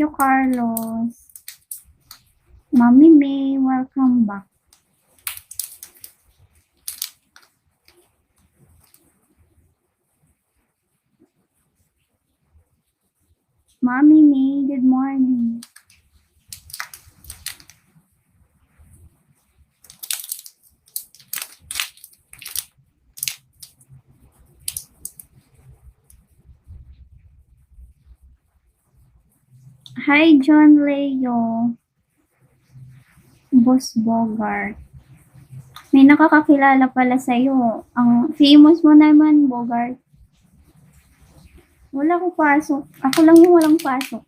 you, Carlos. Mami May, welcome back. Mami May, good morning. Hi, John Leo. Boss Bogart. May nakakakilala pala sa'yo. Ang famous mo naman, Bogart. Wala ko pasok. Ako lang yung walang pasok.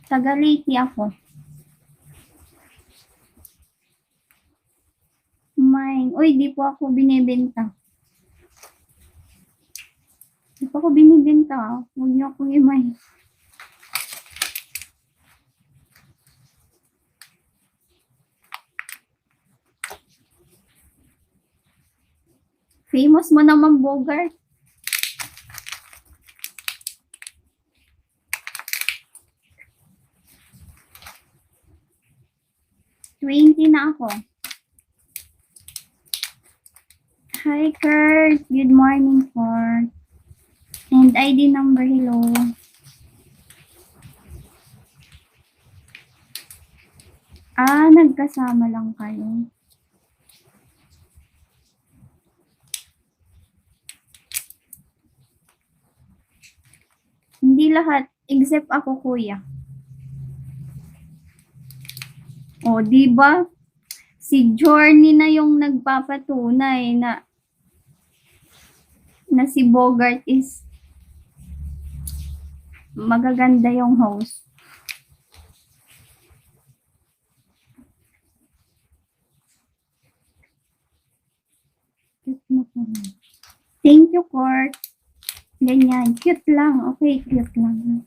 Taga Leyte ako. Uy, di po ako binibenta. Di po ako binibenta. Huwag niyo akong imay. Famous mo naman, Bogart. $20 na ako. Hi, Kurt. Good morning, Kurt. And ID number, hello. Nagkasama lang kayo. Hindi lahat, except ako, kuya. O, di ba? Si Journey na yung nagpapatunay na si Bogart is magaganda yung host. Thank you, Court. Ganyan. Cute lang. Okay, cute lang.